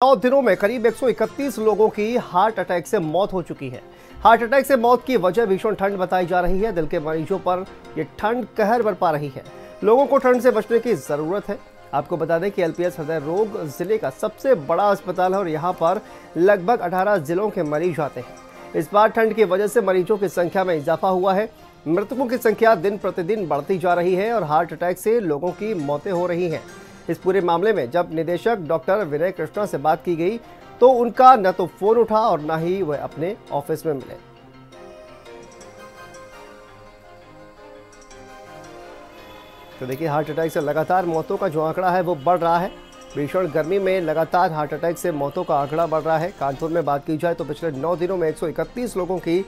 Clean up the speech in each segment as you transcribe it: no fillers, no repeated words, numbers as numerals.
9 दिनों में करीब 131 लोगों की हार्ट अटैक से मौत हो चुकी है। हार्ट अटैक से मौत की वजह भीषण ठंड बताई जा रही है। दिल के मरीजों पर यह ठंड कहर बरपा रही है। लोगों को ठंड से बचने की जरूरत है। आपको बता दें कि एलपीएस हृदय रोग जिले का सबसे बड़ा अस्पताल है और यहाँ पर लगभग 18 जिलों के मरीज आते हैं। इस बार ठंड की वजह से मरीजों की संख्या में इजाफा हुआ है। मृतकों की संख्या दिन प्रतिदिन बढ़ती जा रही है और हार्ट अटैक से लोगों की मौतें हो रही हैं। इस पूरे मामले में जब निदेशक डॉक्टर विनय कृष्णा से बात की गई तो उनका न तो फोन उठा और न ही वह अपने ऑफिस में मिले। तो देखिए, हार्ट अटैक से लगातार मौतों का जो आंकड़ा है वो बढ़ रहा है। भीषण गर्मी में लगातार हार्ट अटैक से मौतों का आंकड़ा बढ़ रहा है। कानपुर में बात की जाए तो पिछले 9 दिनों में 131 लोगों की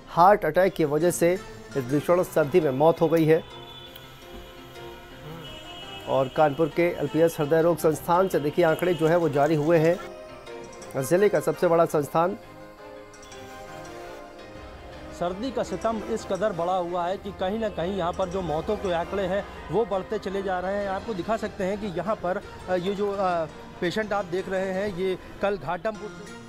हार्ट अटैक की वजह से इस भीषण सर्दी में मौत हो गई है। और कानपुर के एलपीएस हृदय रोग संस्थान से देखिए आंकड़े जो है वो जारी हुए हैं। जिले का सबसे बड़ा संस्थान। सर्दी का सितम इस कदर बढ़ा हुआ है कि कहीं ना कहीं यहाँ पर जो मौतों के आंकड़े हैं वो बढ़ते चले जा रहे हैं। आपको दिखा सकते हैं कि यहाँ पर ये जो पेशेंट आप देख रहे हैं ये कल घाटमपुर से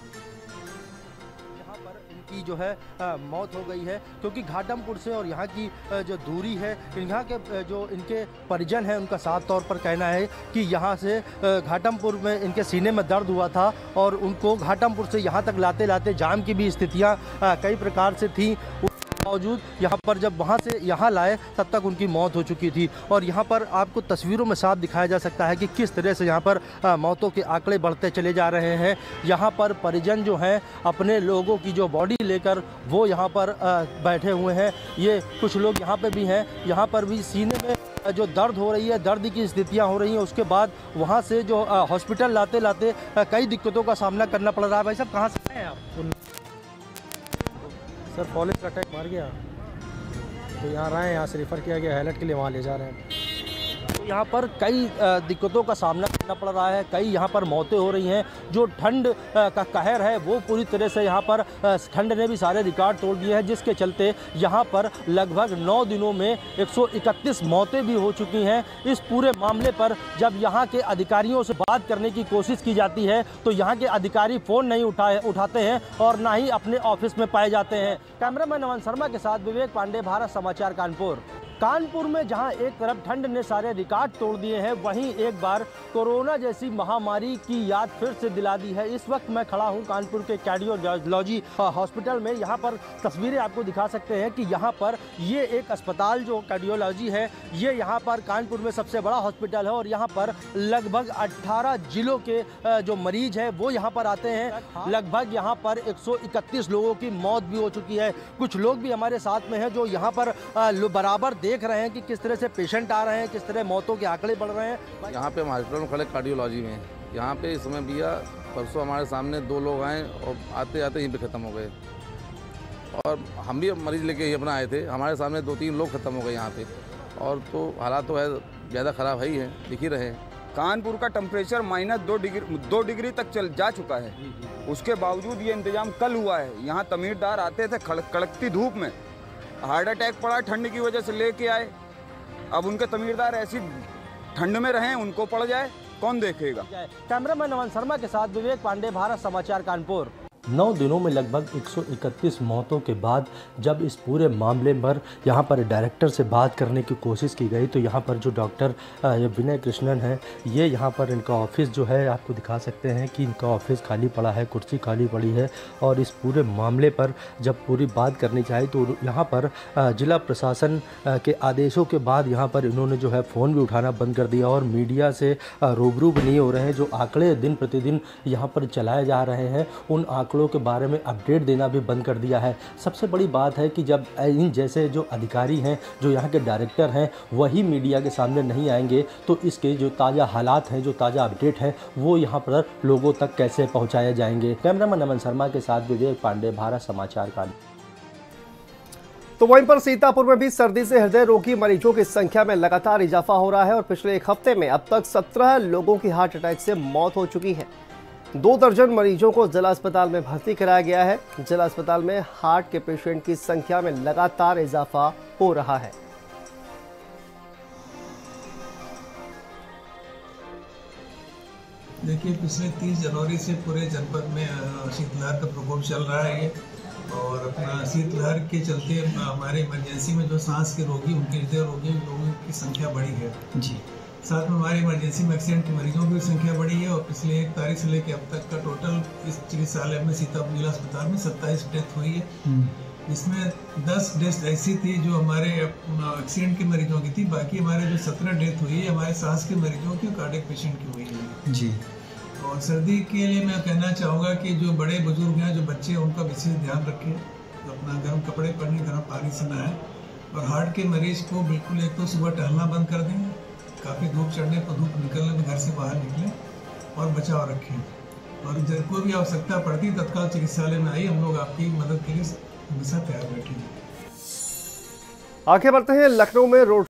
यहाँ पर इनकी जो है मौत हो गई है, क्योंकि घाटमपुर से और यहाँ की जो दूरी है, यहाँ के जो इनके परिजन हैं उनका साफ तौर पर कहना है कि यहाँ से घाटमपुर में इनके सीने में दर्द हुआ था और उनको घाटमपुर से यहाँ तक लाते लाते जाम की भी स्थितियाँ कई प्रकार से थी। बावजूद यहाँ पर जब वहाँ से यहाँ लाए तब तक उनकी मौत हो चुकी थी। और यहाँ पर आपको तस्वीरों में साफ दिखाया जा सकता है कि किस तरह से यहाँ पर मौतों के आंकड़े बढ़ते चले जा रहे हैं। यहाँ पर परिजन जो हैं अपने लोगों की जो बॉडी लेकर वो यहाँ पर बैठे हुए हैं। ये कुछ लोग यहाँ पे भी हैं। यहाँ पर भी सीने में जो दर्द हो रही है, दर्द की स्थितियाँ हो रही हैं। उसके बाद वहाँ से जो हॉस्पिटल लाते लाते कई दिक्कतों का सामना करना पड़ रहा है। भाई साहब, कहाँ से हैं आप? सर, पुलिस का अटैक मार गया तो यहाँ रहे हैं, यहाँ से रेफ़र किया गया, हाईलाइट के लिए वहाँ ले जा रहे हैं। तो यहाँ पर कई दिक्कतों का सामना करना पड़ रहा है, कई यहाँ पर मौतें हो रही हैं। जो ठंड का कहर है वो पूरी तरह से यहाँ पर ठंड ने भी सारे रिकॉर्ड तोड़ दिए हैं, जिसके चलते यहाँ पर लगभग 9 दिनों में 131 मौतें भी हो चुकी हैं। इस पूरे मामले पर जब यहाँ के अधिकारियों से बात करने की कोशिश की जाती है तो यहाँ के अधिकारी फ़ोन नहीं उठाते हैं और ना ही अपने ऑफिस में पाए जाते हैं। कैमरामैन नमन शर्मा के साथ विवेक पांडे, भारत समाचार, कानपुर। कानपुर में जहां एक तरफ ठंड ने सारे रिकॉर्ड तोड़ दिए हैं, वहीं एक बार कोरोना जैसी महामारी की याद फिर से दिला दी है। इस वक्त मैं खड़ा हूं कानपुर के कार्डियोलॉजी हॉस्पिटल में। यहां पर तस्वीरें आपको दिखा सकते हैं कि यहां पर ये एक अस्पताल जो कार्डियोलॉजी है, ये यहां पर कानपुर में सबसे बड़ा हॉस्पिटल है और यहां पर लगभग 18 जिलों के जो मरीज हैं वो यहाँ पर आते हैं। लगभग यहाँ पर 131 लोगों की मौत भी हो चुकी है। कुछ लोग भी हमारे साथ में हैं जो यहाँ पर बराबर देख रहे हैं कि किस तरह से पेशेंट आ रहे हैं, किस तरह मौतों के आंकड़े बढ़ रहे हैं। यहाँ पे हम हॉस्पिटल में खड़े कार्डियोलॉजी में, यहाँ पे इस समय भैया परसों हमारे सामने 2 लोग आए और आते आते यहीं पे ख़त्म हो गए। और हम भी मरीज लेके ही अपना आए थे, हमारे सामने 2-3 लोग ख़त्म हो गए यहाँ पे। और तो हालात तो है ज़्यादा ख़राब है ही है, दिख ही रहे हैं। कानपुर का टेम्परेचर -2 डिग्री तक जा चुका है। उसके बावजूद ये इंतजाम कल हुआ है। यहाँ तमीरदार आते थे कड़कती धूप में, हार्ट अटैक पड़ा ठंड की वजह से लेके आए। अब उनके तमीरदार ऐसी ठंड में रहें, उनको पड़ जाए, कौन देखेगा। कैमरामैन नमन शर्मा के साथ विवेक पांडे, भारत समाचार, कानपुर। 9 दिनों में लगभग 131 मौतों के बाद जब इस पूरे मामले पर यहाँ पर डायरेक्टर से बात करने की कोशिश की गई तो यहाँ पर जो डॉक्टर विनय कृष्णन है, ये यहाँ पर इनका ऑफिस जो है आपको दिखा सकते हैं कि इनका ऑफिस खाली पड़ा है, कुर्सी खाली पड़ी है। और इस पूरे मामले पर जब पूरी बात करनी चाहिए तो यहाँ पर जिला प्रशासन के आदेशों के बाद यहाँ पर इन्होंने जो है फ़ोन भी उठाना बंद कर दिया और मीडिया से रूबरू भी नहीं हो रहे हैं। जो आंकड़े दिन प्रतिदिन यहाँ पर चलाए जा रहे हैं उन आंकड़ों के बारे में अपडेट देना भी बंद कर दिया है। सबसे बड़ी बात है कि जब इन जैसे जो अधिकारी हैं, जो यहाँ के डायरेक्टर हैं, वही मीडिया के सामने नहीं आएंगे तो इसके जो ताज़ा हालात हैं, जो ताज़ा अपडेट हैं, वो यहाँ पर लोगों तक कैसे पहुँचाए जाएंगे। कैमरामैन नमन शर्मा के साथ विवेक पांडे, भारत समाचार, कानपुर। तो वहीं पर सीतापुर में भी सर्दी से हृदय रोगी मरीजों की संख्या में लगातार इजाफा हो रहा है और पिछले 1 हफ्ते में अब तक 17 लोगों की हार्ट अटैक से मौत हो चुकी है। 2 दर्जन मरीजों को जिला अस्पताल में भर्ती कराया गया है। जिला अस्पताल में हार्ट के पेशेंट की संख्या में लगातार इजाफा हो रहा है। देखिए, पिछले 30 जनवरी से पूरे जनपद में शीतलहर का प्रकोप चल रहा है ये, और अपना शीतलहर के चलते हमारे इमरजेंसी में जो सांस के रोगी, उनके हृदय रोगी लोगों की संख्या बढ़ी है जी। साथ में हमारे इमरजेंसी में एक्सीडेंट के मरीजों की भी संख्या बढ़ी है, और पिछले 1 तारीख से लेकर अब तक का टोटल इस चिकित्सालय में सीतापुर जिला अस्पताल में 27 डेथ हुई है। इसमें 10 डेथ ऐसी थी जो हमारे एक्सीडेंट के मरीजों की थी, बाकी हमारे जो 17 डेथ हुई है हमारे सांस के मरीजों की, कार्डियक पेशेंट की हुई है जी। और सर्दी के लिए मैं कहना चाहूँगा कि जो बड़े बुजुर्ग हैं, जो बच्चे हैं, उनका विशेष ध्यान रखें, अपना गर्म कपड़े पहने, गर्म पानी से नहाएं, और हार्ट के मरीज को बिल्कुल एक तो सुबह टहलना बंद कर दें, काफ़ी धूप चढ़ने पर, धूप निकलने में घर से बाहर निकलें और बचाव रखें, और जब कोई भी आवश्यकता पड़ती तत्काल चिकित्सालय में आई, हम लोग आपकी मदद के लिए हमेशा तैयार बैठेंगे। आगे बढ़ते हैं लखनऊ में रोड